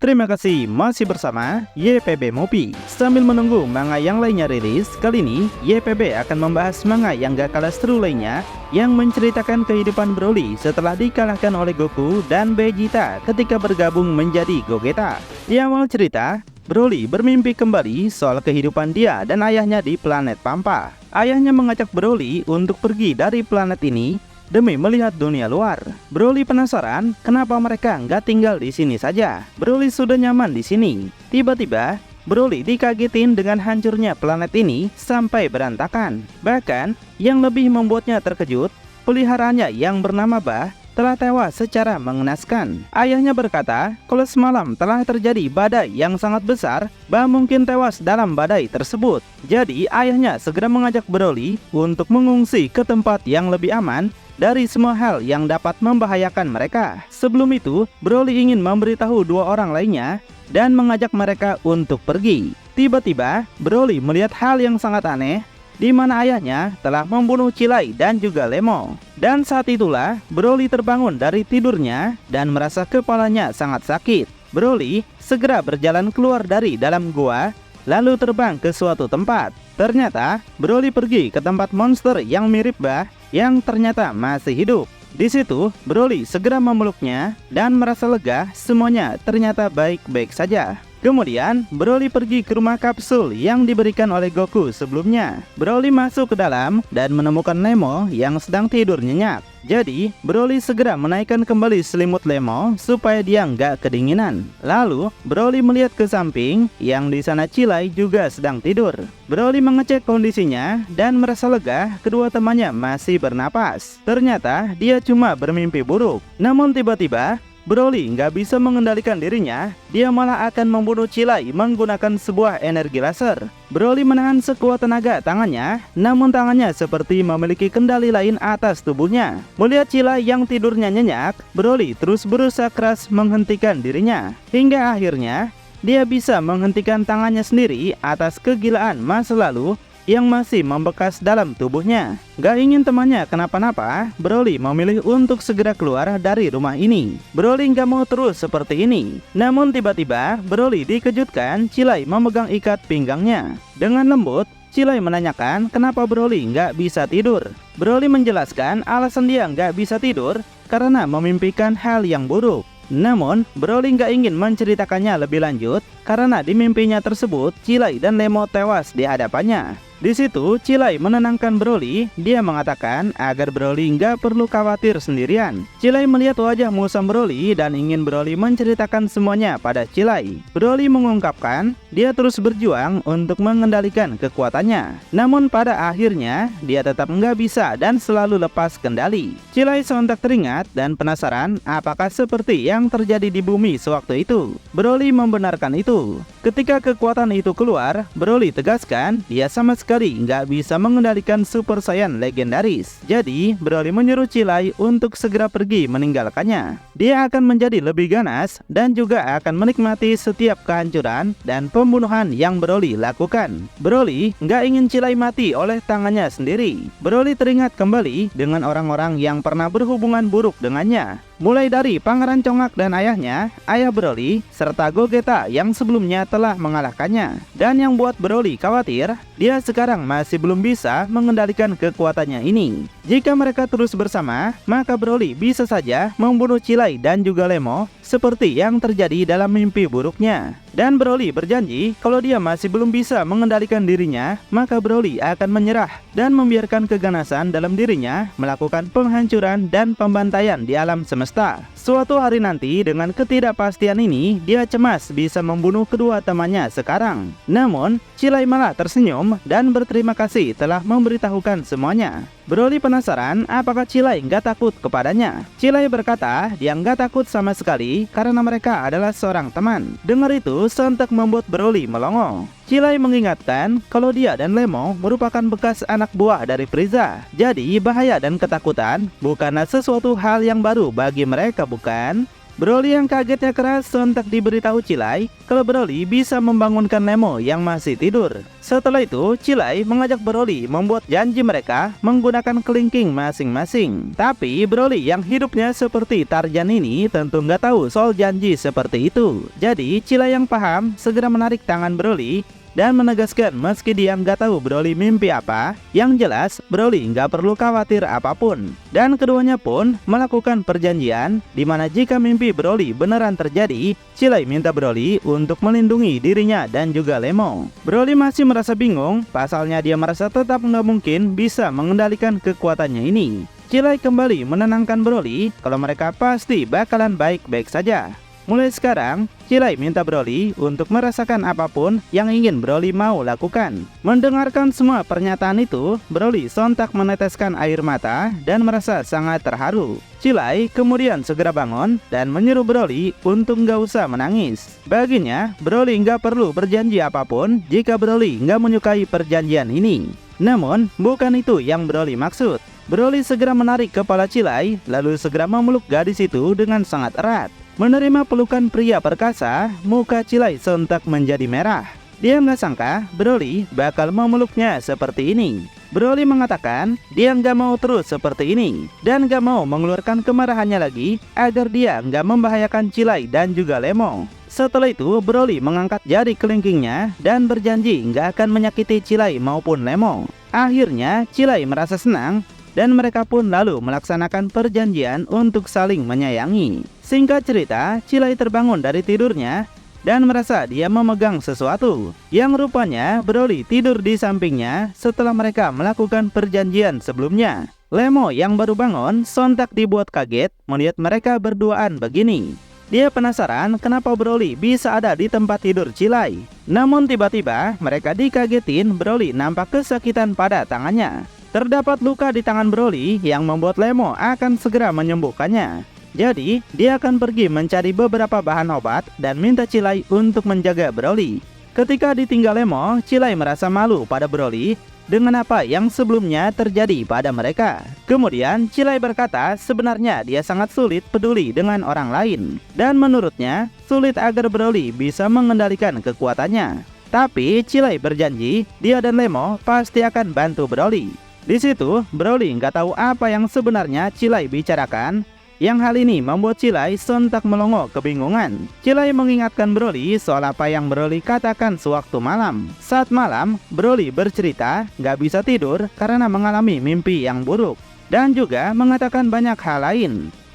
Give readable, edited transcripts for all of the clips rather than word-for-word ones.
Terima kasih masih bersama YPB Movie. Sambil menunggu manga yang lainnya rilis, kali ini YPB akan membahas manga yang gak kalah seru lainnya yang menceritakan kehidupan Broly setelah dikalahkan oleh Goku dan Vegeta ketika bergabung menjadi Gogeta. Di awal cerita, Broly bermimpi kembali soal kehidupan dia dan ayahnya di planet Pampa. Ayahnya mengajak Broly untuk pergi dari planet ini demi melihat dunia luar. Broly penasaran kenapa mereka nggak tinggal di sini saja. Broly sudah nyaman di sini. Tiba-tiba Broly dikagetin dengan hancurnya planet ini sampai berantakan. Bahkan yang lebih membuatnya terkejut, peliharaannya yang bernama Bah telah tewas secara mengenaskan. Ayahnya berkata kalau semalam telah terjadi badai yang sangat besar, Bah mungkin tewas dalam badai tersebut. Jadi ayahnya segera mengajak Broly untuk mengungsi ke tempat yang lebih aman dari semua hal yang dapat membahayakan mereka. Sebelum itu, Broly ingin memberitahu dua orang lainnya dan mengajak mereka untuk pergi. Tiba-tiba, Broly melihat hal yang sangat aneh, di mana ayahnya telah membunuh Cilai dan juga Lemo. Dan saat itulah, Broly terbangun dari tidurnya dan merasa kepalanya sangat sakit. Broly segera berjalan keluar dari dalam gua, lalu terbang ke suatu tempat. Ternyata, Broly pergi ke tempat monster yang mirip Bah yang ternyata masih hidup. Di situ, Broly segera memeluknya dan merasa lega, semuanya ternyata baik-baik saja. Kemudian, Broly pergi ke rumah kapsul yang diberikan oleh Goku sebelumnya. Broly masuk ke dalam dan menemukan Lemo yang sedang tidur nyenyak. Jadi, Broly segera menaikkan kembali selimut Lemo supaya dia nggak kedinginan. Lalu, Broly melihat ke samping yang di sana Cilai juga sedang tidur. Broly mengecek kondisinya dan merasa lega kedua temannya masih bernapas. Ternyata dia cuma bermimpi buruk. Namun tiba-tiba Broly nggak bisa mengendalikan dirinya, dia malah akan membunuh Cilai menggunakan sebuah energi laser. Broly menahan sekuat tenaga tangannya, namun tangannya seperti memiliki kendali lain atas tubuhnya. Melihat Cilai yang tidurnya nyenyak, Broly terus berusaha keras menghentikan dirinya. Hingga akhirnya, dia bisa menghentikan tangannya sendiri atas kegilaan masa lalu yang masih membekas dalam tubuhnya. Gak ingin temannya kenapa-napa, Broly memilih untuk segera keluar dari rumah ini. Broly gak mau terus seperti ini. Namun tiba-tiba Broly dikejutkan Cilai memegang ikat pinggangnya. Dengan lembut, Cilai menanyakan kenapa Broly gak bisa tidur. Broly menjelaskan alasan dia gak bisa tidur karena memimpikan hal yang buruk. Namun, Broly nggak ingin menceritakannya lebih lanjut karena di mimpinya tersebut Cilai dan Lemo tewas di hadapannya. Di situ, Cilai menenangkan Broly. Dia mengatakan agar Broly nggak perlu khawatir sendirian. Cilai melihat wajah musam Broly dan ingin Broly menceritakan semuanya pada Cilai. Broly mengungkapkan dia terus berjuang untuk mengendalikan kekuatannya. Namun pada akhirnya, dia tetap nggak bisa dan selalu lepas kendali. Cilai sontak teringat dan penasaran apakah seperti yang terjadi di bumi sewaktu itu. Broly membenarkan itu. Ketika kekuatan itu keluar, Broly tegaskan dia sama sekali nggak bisa mengendalikan Super Saiyan legendaris. Jadi, Broly menyuruh Cilai untuk segera pergi meninggalkannya. Dia akan menjadi lebih ganas dan juga akan menikmati setiap kehancuran dan pembunuhan yang Broly lakukan. Broly nggak ingin Cilai mati oleh tangannya sendiri. Broly teringat kembali dengan orang-orang yang pernah berhubungan buruk dengannya. Mulai dari Pangeran Congak dan ayahnya, ayah Broly, serta Gogeta yang sebelumnya telah mengalahkannya. Dan yang buat Broly khawatir, dia sekarang masih belum bisa mengendalikan kekuatannya ini. Jika mereka terus bersama, maka Broly bisa saja membunuh Cilai dan juga Lemo seperti yang terjadi dalam mimpi buruknya. Dan Broly berjanji kalau dia masih belum bisa mengendalikan dirinya, maka Broly akan menyerah dan membiarkan keganasan dalam dirinya melakukan penghancuran dan pembantaian di alam semesta. Suatu hari nanti dengan ketidakpastian ini, dia cemas bisa membunuh kedua temannya sekarang. Namun, Cilai malah tersenyum dan berterima kasih telah memberitahukan semuanya. Broly penasaran apakah Cilai nggak takut kepadanya. Cilai berkata dia nggak takut sama sekali karena mereka adalah seorang teman. Dengar itu sontak membuat Broly melongo. Cilai mengingatkan kalau dia dan Lemo merupakan bekas anak buah dari Frieza. Jadi bahaya dan ketakutan bukanlah sesuatu hal yang baru bagi mereka, bukan? Broly yang kagetnya keras sontak diberitahu Cilai kalau Broly bisa membangunkan Nemo yang masih tidur. Setelah itu, Cilai mengajak Broly membuat janji mereka menggunakan kelingking masing-masing. Tapi Broly yang hidupnya seperti Tarzan ini tentu nggak tahu soal janji seperti itu. Jadi Cilai yang paham segera menarik tangan Broly dan menegaskan meski dia nggak tahu Broly mimpi apa, yang jelas Broly nggak perlu khawatir apapun. Dan keduanya pun melakukan perjanjian di mana jika mimpi Broly beneran terjadi, Cilai minta Broly untuk melindungi dirinya dan juga Lemon. Broly masih merasa bingung, pasalnya dia merasa tetap nggak mungkin bisa mengendalikan kekuatannya ini. Cilai kembali menenangkan Broly kalau mereka pasti bakalan baik-baik saja. Mulai sekarang, Cilai minta Broly untuk merasakan apapun yang ingin Broly mau lakukan. Mendengarkan semua pernyataan itu, Broly sontak meneteskan air mata dan merasa sangat terharu. Cilai kemudian segera bangun dan menyuruh Broly untuk nggak usah menangis. Baginya, Broly nggak perlu berjanji apapun jika Broly nggak menyukai perjanjian ini. Namun, bukan itu yang Broly maksud. Broly segera menarik kepala Cilai, lalu segera memeluk gadis itu dengan sangat erat. Menerima pelukan pria perkasa, muka Cilai sontak menjadi merah. Dia nggak sangka Broly bakal memeluknya seperti ini. Broly mengatakan dia nggak mau terus seperti ini dan nggak mau mengeluarkan kemarahannya lagi agar dia nggak membahayakan Cilai dan juga Lemon. Setelah itu, Broly mengangkat jari kelingkingnya dan berjanji nggak akan menyakiti Cilai maupun Lemon. Akhirnya, Cilai merasa senang dan mereka pun lalu melaksanakan perjanjian untuk saling menyayangi. Singkat cerita, Cilai terbangun dari tidurnya dan merasa dia memegang sesuatu yang rupanya Broly tidur di sampingnya setelah mereka melakukan perjanjian sebelumnya. Lemon yang baru bangun sontak dibuat kaget melihat mereka berduaan begini. Dia penasaran kenapa Broly bisa ada di tempat tidur Cilai. Namun tiba-tiba mereka dikagetin Broly nampak kesakitan pada tangannya. Terdapat luka di tangan Broly yang membuat Lemon akan segera menyembuhkannya. Jadi, dia akan pergi mencari beberapa bahan obat dan minta Cilai untuk menjaga Broly. Ketika ditinggal Lemon, Cilai merasa malu pada Broly dengan apa yang sebelumnya terjadi pada mereka. Kemudian, Cilai berkata sebenarnya dia sangat sulit peduli dengan orang lain. Dan menurutnya, sulit agar Broly bisa mengendalikan kekuatannya. Tapi, Cilai berjanji dia dan Lemon pasti akan bantu Broly. Di situ, Broly nggak tahu apa yang sebenarnya Cilai bicarakan. Yang hal ini membuat Cilai sontak melongo kebingungan. Cilai mengingatkan Broly soal apa yang Broly katakan sewaktu malam. Saat malam, Broly bercerita nggak bisa tidur karena mengalami mimpi yang buruk. Dan juga mengatakan banyak hal lain.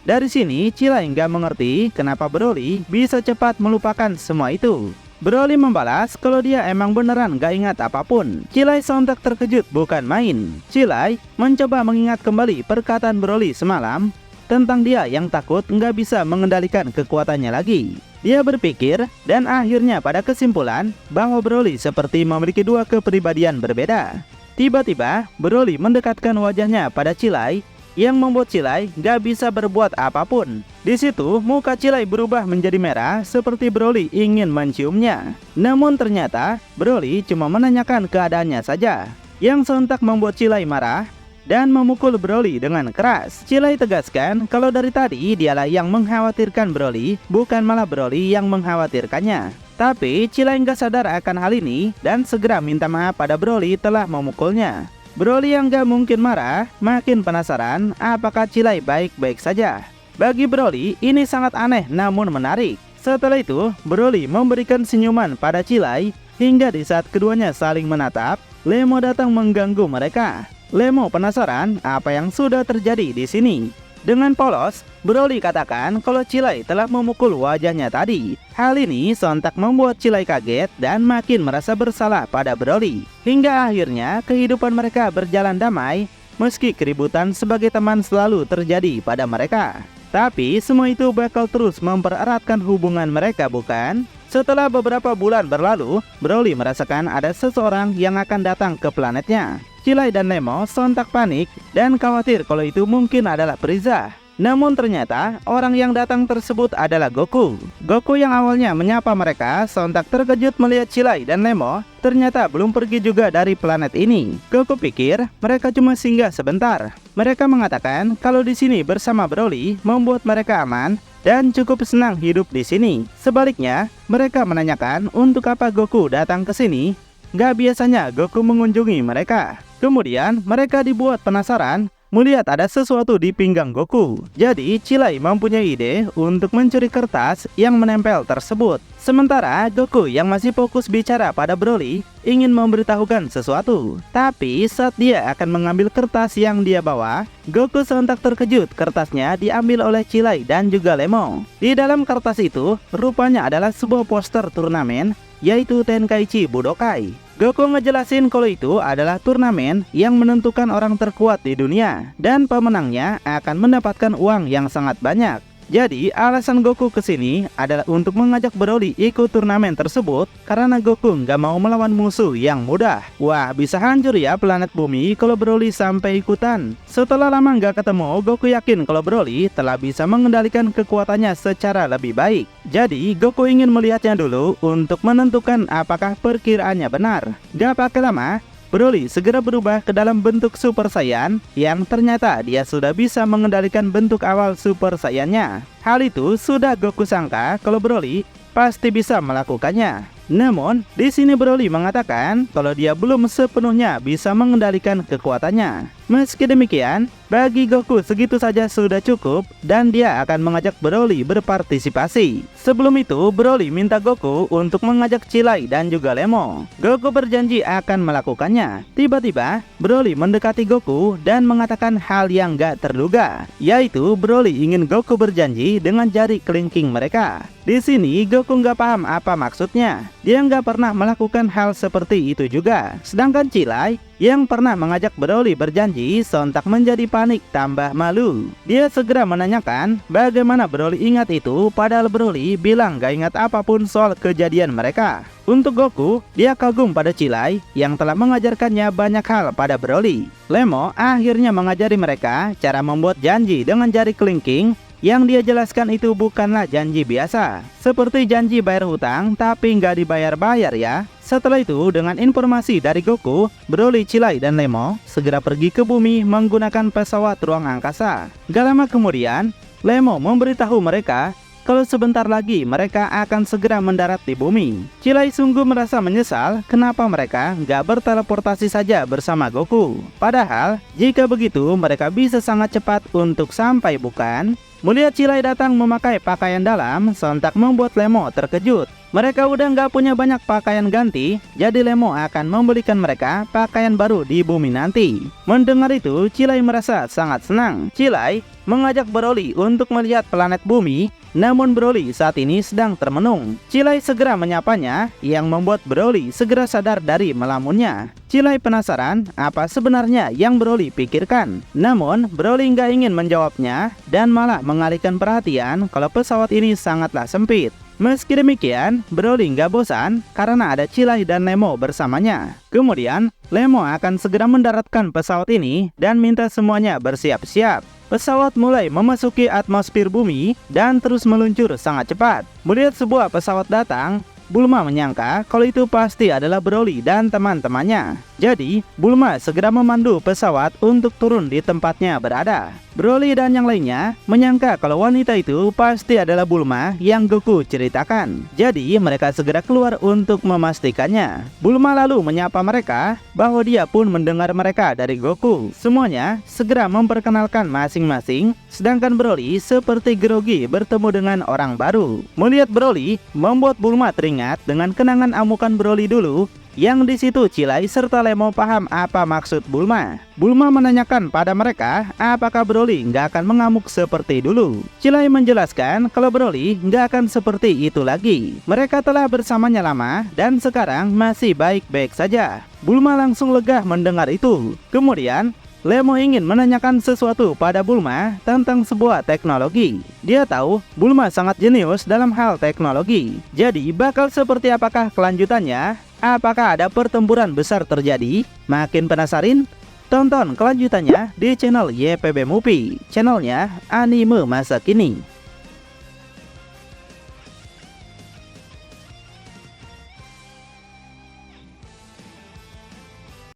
Dari sini, Cilai nggak mengerti kenapa Broly bisa cepat melupakan semua itu. Broly membalas kalau dia emang beneran gak ingat apapun. Cilai sontak terkejut bukan main. Cilai mencoba mengingat kembali perkataan Broly semalam tentang dia yang takut nggak bisa mengendalikan kekuatannya lagi. Dia berpikir dan akhirnya pada kesimpulan bahwa Broly seperti memiliki dua kepribadian berbeda. Tiba-tiba Broly mendekatkan wajahnya pada Cilai yang membuat Cilai nggak bisa berbuat apapun. Di situ muka Cilai berubah menjadi merah seperti Broly ingin menciumnya. Namun ternyata Broly cuma menanyakan keadaannya saja, yang sontak membuat Cilai marah dan memukul Broly dengan keras. Cilai tegaskan kalau dari tadi dialah yang mengkhawatirkan Broly, bukan malah Broly yang mengkhawatirkannya. Tapi Cilai nggak sadar akan hal ini dan segera minta maaf pada Broly telah memukulnya. Broly yang gak mungkin marah, makin penasaran apakah Cilai baik-baik saja. Bagi Broly, ini sangat aneh namun menarik. Setelah itu, Broly memberikan senyuman pada Cilai hingga di saat keduanya saling menatap, Lemon datang mengganggu mereka. Lemon penasaran apa yang sudah terjadi di sini. Dengan polos, Broly katakan kalau Cilai telah memukul wajahnya tadi. Hal ini sontak membuat Cilai kaget dan makin merasa bersalah pada Broly. Hingga akhirnya kehidupan mereka berjalan damai, meski keributan sebagai teman selalu terjadi pada mereka. Tapi semua itu bakal terus mempereratkan hubungan mereka, bukan? Setelah beberapa bulan berlalu, Broly merasakan ada seseorang yang akan datang ke planetnya. Cilai dan Lemon sontak panik dan khawatir kalau itu mungkin adalah Frieza. Namun ternyata orang yang datang tersebut adalah Goku. Goku yang awalnya menyapa mereka sontak terkejut melihat Cilai dan Lemon ternyata belum pergi juga dari planet ini. Goku pikir mereka cuma singgah sebentar. Mereka mengatakan kalau di sini bersama Broly membuat mereka aman dan cukup senang hidup di sini. Sebaliknya, mereka menanyakan untuk apa Goku datang ke sini. Gak biasanya Goku mengunjungi mereka. Kemudian mereka dibuat penasaran melihat ada sesuatu di pinggang Goku. Jadi Chilai mempunyai ide untuk mencuri kertas yang menempel tersebut. Sementara Goku yang masih fokus bicara pada Broly ingin memberitahukan sesuatu. Tapi saat dia akan mengambil kertas yang dia bawa, Goku sontak terkejut. Kertasnya diambil oleh Chilai dan juga Lemon. Di dalam kertas itu rupanya adalah sebuah poster turnamen, yaitu Tenkaichi Budokai. Goku ngejelasin kalau itu adalah turnamen yang menentukan orang terkuat di dunia, dan pemenangnya akan mendapatkan uang yang sangat banyak. Jadi alasan Goku kesini adalah untuk mengajak Broly ikut turnamen tersebut karena Goku nggak mau melawan musuh yang mudah. Wah, bisa hancur ya planet bumi kalau Broly sampai ikutan. Setelah lama nggak ketemu, Goku yakin kalau Broly telah bisa mengendalikan kekuatannya secara lebih baik. Jadi Goku ingin melihatnya dulu untuk menentukan apakah perkiraannya benar. Gak pakai lama, Broly segera berubah ke dalam bentuk Super Saiyan yang ternyata dia sudah bisa mengendalikan bentuk awal Super Saiyan-nya. Hal itu sudah Goku sangka kalau Broly pasti bisa melakukannya. Namun, di sini Broly mengatakan kalau dia belum sepenuhnya bisa mengendalikan kekuatannya. Meski demikian, bagi Goku segitu saja sudah cukup dan dia akan mengajak Broly berpartisipasi. Sebelum itu, Broly minta Goku untuk mengajak Chilai dan juga Lemon. Goku berjanji akan melakukannya. Tiba-tiba, Broly mendekati Goku dan mengatakan hal yang gak terduga, yaitu Broly ingin Goku berjanji dengan jari kelingking mereka. Di sini Goku nggak paham apa maksudnya. Dia nggak pernah melakukan hal seperti itu juga. Sedangkan Chilai yang pernah mengajak Broly berjanji sontak menjadi panik tambah malu. Dia segera menanyakan bagaimana Broly ingat itu, padahal Broly bilang gak ingat apapun soal kejadian mereka. Untuk Goku, dia kagum pada Chilai yang telah mengajarkannya banyak hal pada Broly. Lemon akhirnya mengajari mereka cara membuat janji dengan jari kelingking. Yang dia jelaskan itu bukanlah janji biasa, seperti janji bayar hutang tapi nggak dibayar-bayar ya. Setelah itu, dengan informasi dari Goku, Broly, Chilai, dan Lemon segera pergi ke bumi menggunakan pesawat ruang angkasa. Gak lama kemudian, Lemon memberitahu mereka kalau sebentar lagi mereka akan segera mendarat di bumi. Chilai sungguh merasa menyesal kenapa mereka nggak berteleportasi saja bersama Goku. Padahal, jika begitu mereka bisa sangat cepat untuk sampai, bukan? Melihat Chilai datang memakai pakaian dalam, sontak membuat Lemon terkejut. Mereka udah nggak punya banyak pakaian ganti, jadi Lemon akan membelikan mereka pakaian baru di bumi nanti. Mendengar itu, Chilai merasa sangat senang. Chilai mengajak Broly untuk melihat planet bumi, namun Broly saat ini sedang termenung. Chilai segera menyapanya, yang membuat Broly segera sadar dari melamunnya. Chilai penasaran apa sebenarnya yang Broly pikirkan. Namun, Broly nggak ingin menjawabnya dan malah mengalihkan perhatian kalau pesawat ini sangatlah sempit. Meski demikian, Broly nggak bosan karena ada Chilai dan Lemon bersamanya. Kemudian, Lemon akan segera mendaratkan pesawat ini dan minta semuanya bersiap-siap. Pesawat mulai memasuki atmosfer bumi dan terus meluncur sangat cepat. Melihat sebuah pesawat datang, Bulma menyangka kalau itu pasti adalah Broly dan teman-temannya. Jadi, Bulma segera memandu pesawat untuk turun di tempatnya berada. Broly dan yang lainnya menyangka kalau wanita itu pasti adalah Bulma yang Goku ceritakan. Jadi, mereka segera keluar untuk memastikannya. Bulma lalu menyapa mereka bahwa dia pun mendengar mereka dari Goku. Semuanya segera memperkenalkan masing-masing, sedangkan Broly seperti grogi bertemu dengan orang baru. Melihat Broly membuat Bulma teringat dengan kenangan amukan Broly dulu, yang di situ Chilai serta Lemon paham apa maksud Bulma. Bulma menanyakan pada mereka apakah Broly nggak akan mengamuk seperti dulu. Chilai menjelaskan kalau Broly nggak akan seperti itu lagi. Mereka telah bersamanya lama dan sekarang masih baik-baik saja. Bulma langsung lega mendengar itu. Kemudian Lemon ingin menanyakan sesuatu pada Bulma tentang sebuah teknologi. Dia tahu Bulma sangat jenius dalam hal teknologi. Jadi bakal seperti apakah kelanjutannya? Apakah ada pertempuran besar terjadi? Makin penasaran? Tonton kelanjutannya di channel YPB Movie, channelnya anime masa kini.